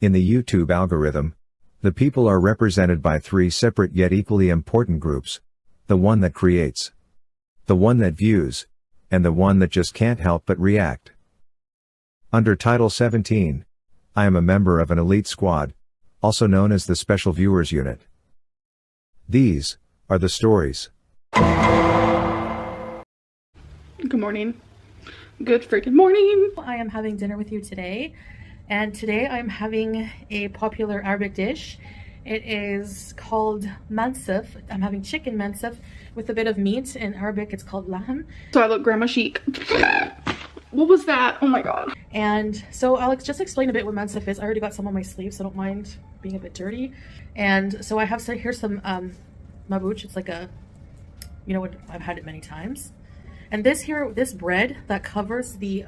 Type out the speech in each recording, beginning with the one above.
In the YouTube algorithm, the people are represented by three separate yet equally important groups: the one that creates, the one that views, and the one that just can't help but react. Under Title 17, I am a member of an elite squad, also known as the Special Viewers Unit. These are the stories. Good morning. Good freaking morning. I am having dinner with you today, and today I'm having a popular Arabic dish. It is called mansif. I'm having chicken mansif with a bit of meat. In Arabic it's called lahm. So I look grandma chic. What was that? Oh my god. And so Alex, just explain a bit what mansif is. I already got some on my sleeve, so I don't mind being a bit dirty. And so I have here's some mabouch. It's like a, you know what, I've had it many times. And this bread that covers the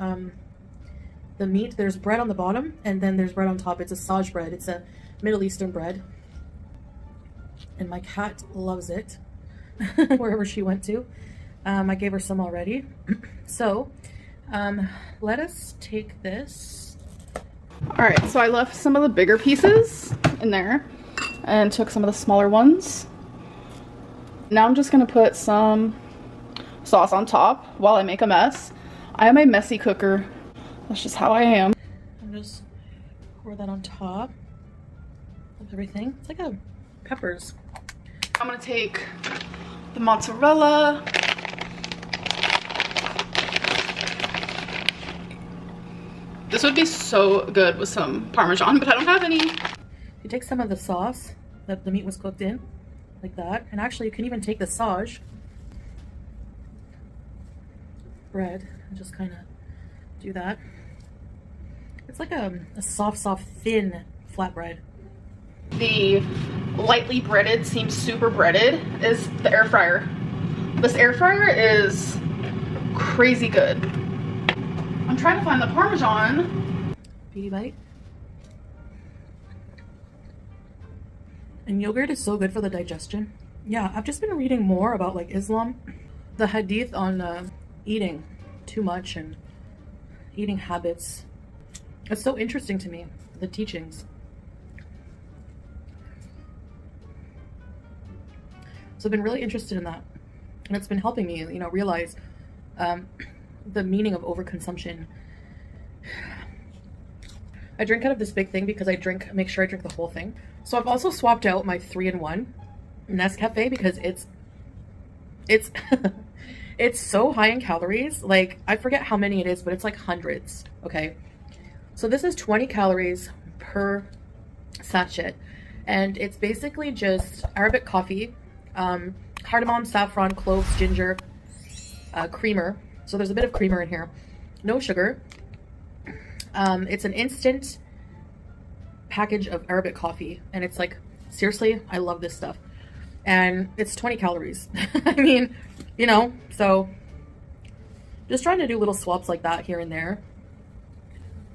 meat, there's bread on the bottom and then there's bread on top. It's a saj bread. It's a Middle Eastern bread. And my cat loves it wherever she went to. I gave her some already. So let us take this. All right, so I left some of the bigger pieces in there and took some of the smaller ones. Now I'm just gonna put some sauce on top while I make a mess. I am a messy cooker. That's just how I am. And just pour that on top of everything. It's like a peppers. I'm gonna take the mozzarella. This would be so good with some Parmesan, but I don't have any. You take some of the sauce that the meat was cooked in, like that. And actually you can even take the saj bread and just kind of do that. It's like a soft, thin flatbread. The lightly breaded, seems super breaded, is the air fryer. This air fryer is crazy good. I'm trying to find the Parmesan. Beauty bite. And yogurt is so good for the digestion. Yeah, I've just been reading more about like Islam, the hadith on eating too much and eating habits. It's so interesting to me, the teachings. So I've been really interested in that, and it's been helping me, you know, realize the meaning of overconsumption. I drink out of this big thing because make sure I drink the whole thing. So I've also swapped out my 3-in-1 Nescafe because it's it's so high in calories. Like, I forget how many it is, but it's like hundreds. Okay, so this is 20 calories per sachet, and it's basically just Arabic coffee, cardamom, saffron, cloves, ginger, creamer. So there's a bit of creamer in here, no sugar. It's an instant package of Arabic coffee, and it's like, seriously, I love this stuff. And it's 20 calories. I mean, you know, so just trying to do little swaps like that here and there.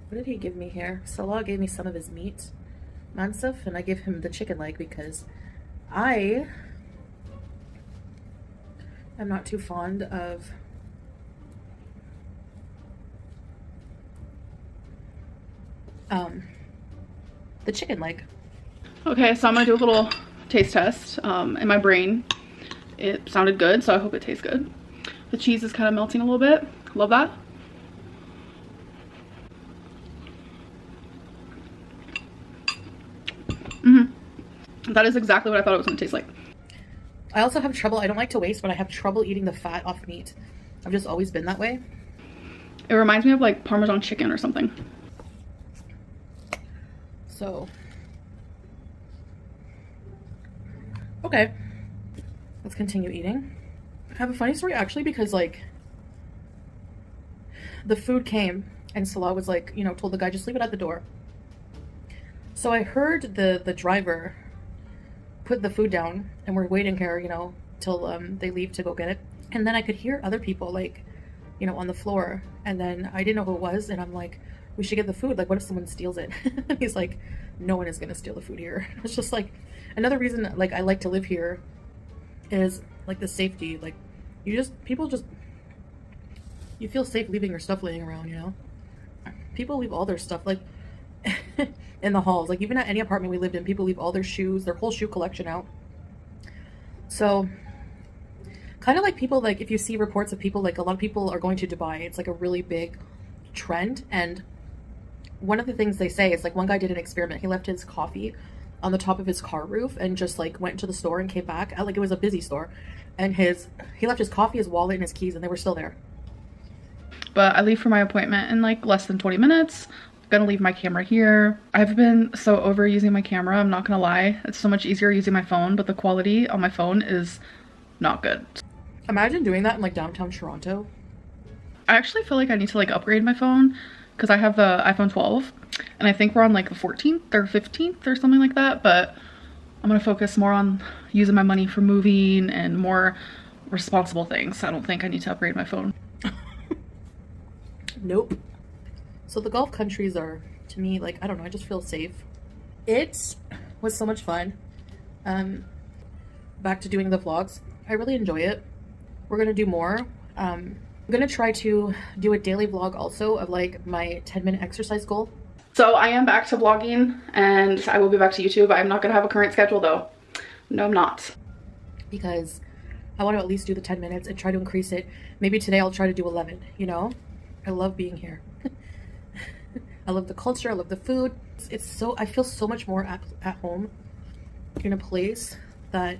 What did he give me here? Salah gave me some of his meat, mansif, and I gave him the chicken leg because I am not too fond of the chicken leg. Okay, so I'm gonna do a little taste test. In my brain, it sounded good, so I hope it tastes good. The cheese is kind of melting a little bit. Love that. That is exactly what I thought it was gonna taste like. I also have trouble, I don't like to waste, but I have trouble eating the fat off meat. I've just always been that way. It reminds me of like Parmesan chicken or something. So, okay, let's continue eating. I have a funny story actually, because like the food came and Salah was like, you know, told the guy, just leave it at the door. So I heard the driver put the food down, and we're waiting here, you know, till they leave to go get it. And then I could hear other people like, you know, on the floor, and then I didn't know who it was, and I'm like, we should get the food. Like, what if someone steals it? He's like, no one is gonna steal the food here. It's just like another reason like I like to live here is like the safety. Like, people just, you feel safe leaving your stuff laying around, you know? People leave all their stuff, like in the halls. Like even at any apartment we lived in, people leave all their shoes, their whole shoe collection out. So kind of like people, like if you see reports of people, like a lot of people are going to Dubai. It's like a really big trend. And one of the things they say is like one guy did an experiment. He left his coffee on the top of his car roof and just like went to the store and came back. Like it was a busy store. And he left his coffee, his wallet, and his keys, and they were still there. But I leave for my appointment in like less than 20 minutes. I'm gonna leave my camera here. I've been so over using my camera, I'm not gonna lie. It's so much easier using my phone, but the quality on my phone is not good. Imagine doing that in like downtown Toronto. I actually feel like I need to like upgrade my phone because I have the iPhone 12 and I think we're on like the 14th or 15th or something like that, but I'm gonna focus more on using my money for moving and more responsible things. I don't think I need to upgrade my phone. Nope. So the Gulf countries are, to me, like, I don't know, I just feel safe. It was so much fun. Back to doing the vlogs. I really enjoy it. We're gonna do more. I'm gonna try to do a daily vlog also of like my 10-minute exercise goal. So I am back to vlogging and I will be back to YouTube. I'm not gonna have a current schedule though. No, I'm not. Because I want to at least do the 10 minutes and try to increase it. Maybe today I'll try to do 11, you know? I love being here. I love the culture, I love the food. It's so, I feel so much more at home in a place that,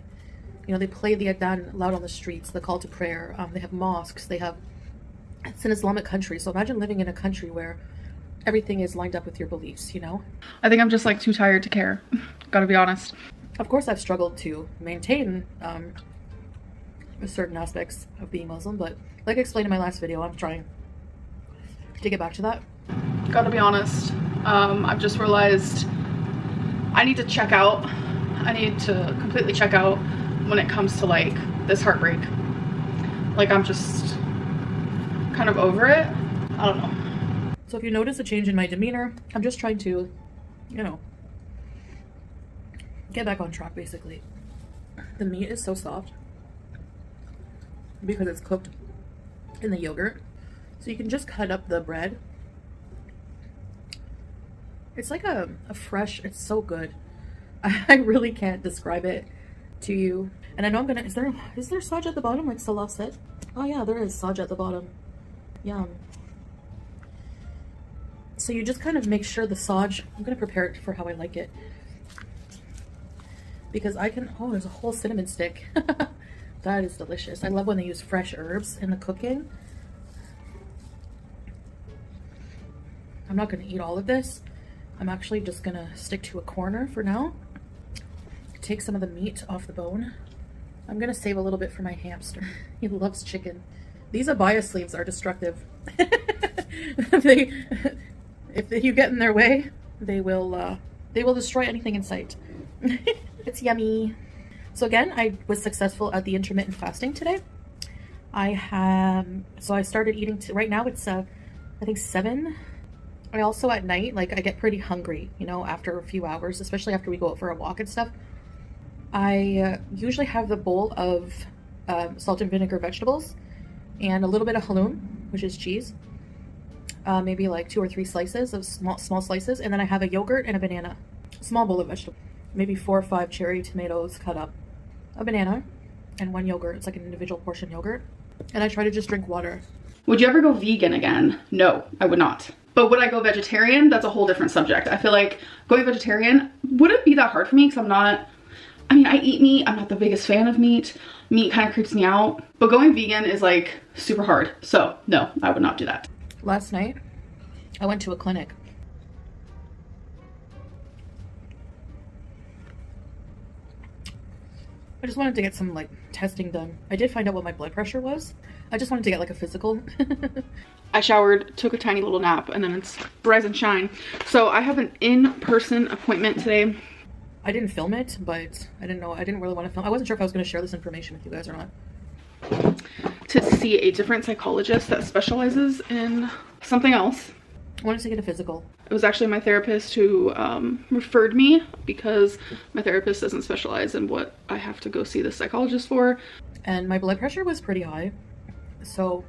you know, they play the adhan loud on the streets, the call to prayer. They have mosques, it's an Islamic country. So imagine living in a country where everything is lined up with your beliefs, you know? I think I'm just like too tired to care. Gotta be honest. Of course I've struggled to maintain certain aspects of being Muslim, but like I explained in my last video, I'm trying to get back to that. Gotta be honest. I've just realized I need to check out. I need to completely check out when it comes to like this heartbreak. Like I'm just kind of over it. I don't know. So if you notice a change in my demeanor, I'm just trying to, you know, get back on track basically. The meat is so soft because it's cooked in the yogurt. So you can just cut up the bread. It's like a fresh, it's so good. I really can't describe it to you. And I know I'm gonna, is there saj at the bottom like Salah said? Oh yeah, there is saj at the bottom. Yum. So you just kind of make sure the saj, I'm gonna prepare it for how I like it. Because I can, oh, there's a whole cinnamon stick. That is delicious. I love when they use fresh herbs in the cooking. I'm not gonna eat all of this. I'm actually just gonna stick to a corner for now. Take some of the meat off the bone. I'm gonna save a little bit for my hamster. He loves chicken. These abaya sleeves are destructive. If you get in their way, they will destroy anything in sight. It's yummy. So again, I was successful at the intermittent fasting today. So I started eating, right now it's I think 7. I also at night, like I get pretty hungry, you know, after a few hours, especially after we go out for a walk and stuff. I usually have the bowl of salt and vinegar vegetables and a little bit of halloum, which is cheese. Maybe like 2 or 3 slices of small slices. And then I have a yogurt and a banana, small bowl of vegetables, maybe 4 or 5 cherry tomatoes cut up, a banana, and 1 yogurt. It's like an individual portion yogurt. And I try to just drink water. Would you ever go vegan again? No, I would not. But would I go vegetarian? That's a whole different subject. I feel like going vegetarian wouldn't be that hard for me because I mean, I eat meat. I'm not the biggest fan of meat. Meat kind of creeps me out. But going vegan is like super hard. So no, I would not do that. Last night, I went to a clinic. I just wanted to get some like testing done. I did find out what my blood pressure was. I just wanted to get like a physical. I showered, took a tiny little nap, and then it's rise and shine. So I have an in-person appointment today. I didn't film it, but I didn't really want to film. I wasn't sure if I was going to share this information with you guys or not. To see a different psychologist that specializes in something else. I wanted to get a physical. It was actually my therapist who referred me because my therapist doesn't specialize in what I have to go see the psychologist for. And my blood pressure was pretty high. So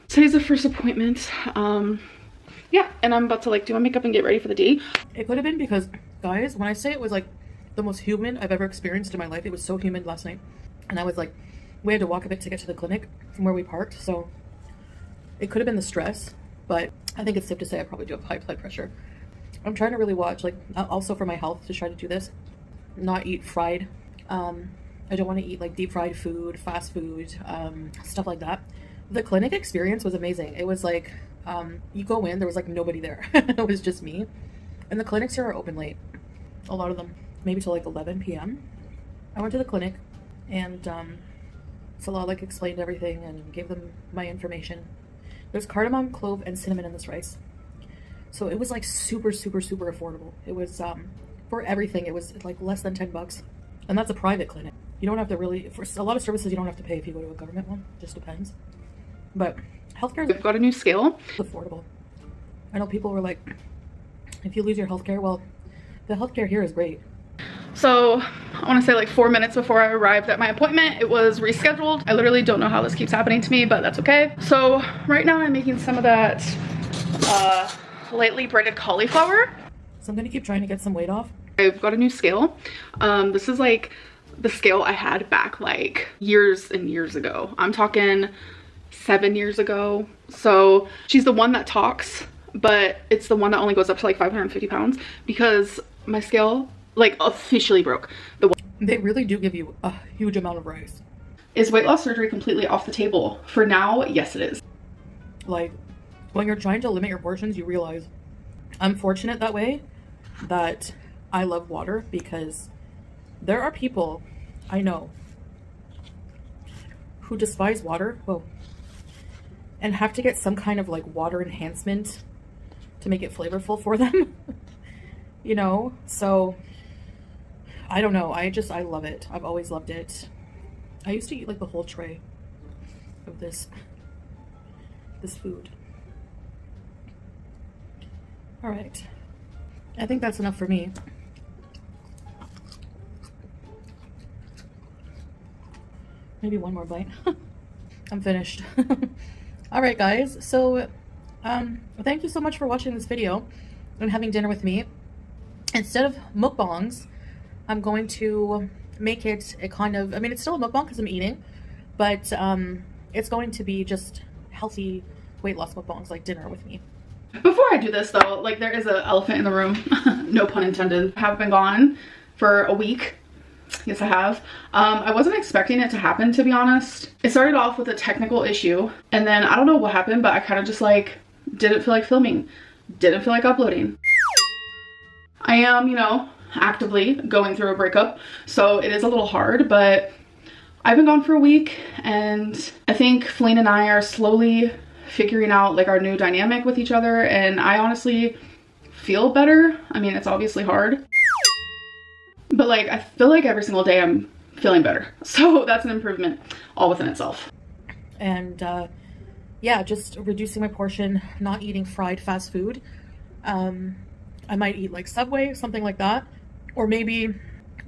today's the first appointment. yeah, and I'm about to like do my makeup and get ready for the day. It could have been because, guys, when I say it was like the most humid I've ever experienced in my life, it was so humid last night. And I was like, we had to walk a bit to get to the clinic from where we parked. So it could have been the stress, but I think it's safe to say I probably do have high blood pressure. I'm trying to really watch, like, also for my health, to try to do this, not eat fried. I don't want to eat like deep fried food, fast food, stuff like that. The clinic experience was amazing. It was like, you go in, there was like nobody there. It was just me. And the clinics here are open late. A lot of them, maybe till like 11 p.m. I went to the clinic and Salah like explained everything and gave them my information. There's cardamom, clove, and cinnamon in this rice. So it was like super, super, super affordable. It was, for everything, it was like less than $10. And that's a private clinic. You don't have to really, for a lot of services, you don't have to pay if you go to a government one. Just depends. But healthcare We've got a new scale. is affordable. I know people were like, if you lose your healthcare, well, the healthcare here is great. So I want to say like 4 minutes before I arrived at my appointment, it was rescheduled. I literally don't know how this keeps happening to me, but that's okay. So right now I'm making some of that lightly breaded cauliflower. So I'm going to keep trying to get some weight off. I've got a new scale. This is like the scale I had back like years and years ago. I'm talking 7 years ago. So she's the one that talks, but it's the one that only goes up to like 550 pounds because my scale like officially broke. They really do give you a huge amount of rice. Is weight loss surgery completely off the table? For now, yes it is. Like, when you're trying to limit your portions, you realize I'm fortunate that way, that I love water, because there are people I know who despise water, and have to get some kind of like water enhancement to make it flavorful for them. You know, so I don't know. I love it. I've always loved it. I used to eat like the whole tray of this food. All right. I think that's enough for me. Maybe one more bite. I'm finished. All right, guys. So, thank you so much for watching this video and having dinner with me. Instead of mukbangs, I'm going to make it a kind of, I mean, it's still a mukbang because I'm eating, but it's going to be just healthy weight loss mukbangs, like dinner with me. Before I do this though, like there is an elephant in the room, no pun intended. I have been gone for a week. Yes, I have. I wasn't expecting it to happen, to be honest. It started off with a technical issue, and then I don't know what happened, but I kind of just like didn't feel like filming, didn't feel like uploading. I am, you know, actively going through a breakup, so it is a little hard, but I've been gone for a week, and I think Feline and I are slowly figuring out like our new dynamic with each other, and I honestly feel better. I mean, it's obviously hard, but like I feel like every single day I'm feeling better, so that's an improvement all within itself. And yeah, just reducing my portion, not eating fried fast food. I might eat like Subway, something like that, or maybe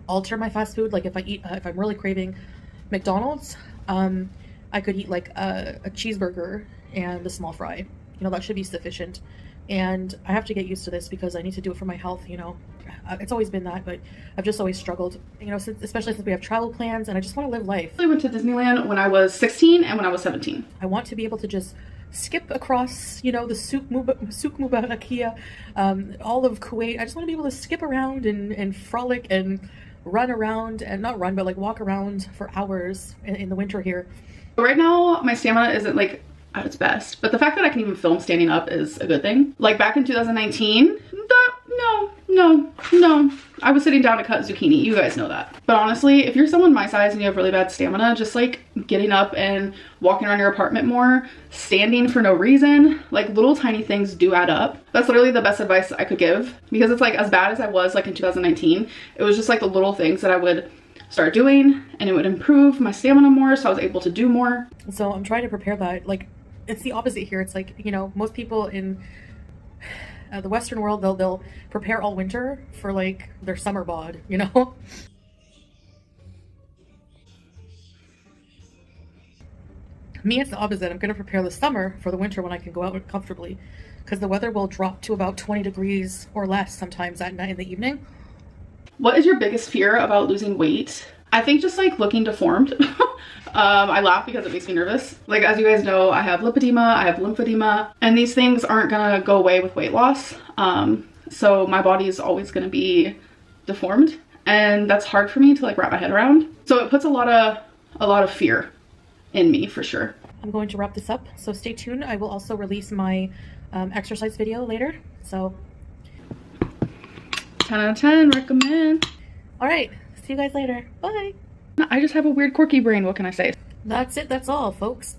alter my fast food. Like if I'm really craving McDonald's, I could eat like a cheeseburger and a small fry. You know, that should be sufficient. And I have to get used to this because I need to do it for my health, you know. It's always been that, but I've just always struggled, you know, especially since we have travel plans, and I just want to live life. I went to Disneyland when I was 16 and when I was 17. I want to be able to just skip across, you know, the Souk Mubarakia, all of Kuwait. I just want to be able to skip around and frolic and run around, and not run, but like walk around for hours in the winter here. Right now, my stamina isn't like at its best, but the fact that I can even film standing up is a good thing. Like back in 2019, no, I was sitting down to cut zucchini. You guys know that. But honestly, if you're someone my size and you have really bad stamina, just like getting up and walking around your apartment more, standing for no reason, like little tiny things do add up. That's literally the best advice I could give, because it's like as bad as I was like in 2019, it was just like the little things that I would start doing and it would improve my stamina more, so I was able to do more. So I'm trying to prepare that. Like, it's the opposite here. It's like, you know, most people in the Western world, they'll prepare all winter for like their summer bod, you know. Me, it's the opposite. I'm gonna prepare the summer for the winter when I can go out comfortably. because the weather will drop to about 20 degrees or less sometimes at night in the evening. What is your biggest fear about losing weight? I think just like looking deformed. I laugh because it makes me nervous. Like, as you guys know, I have lipedema, I have lymphedema, and these things aren't gonna go away with weight loss. So my body is always gonna be deformed, and that's hard for me to like wrap my head around. So it puts a lot of fear in me for sure. I'm going to wrap this up, so stay tuned. I will also release my exercise video later. So 10 out of 10, recommend. all right, see you guys later. Bye. I just have a weird quirky brain, what can I say? That's it. That's all, folks.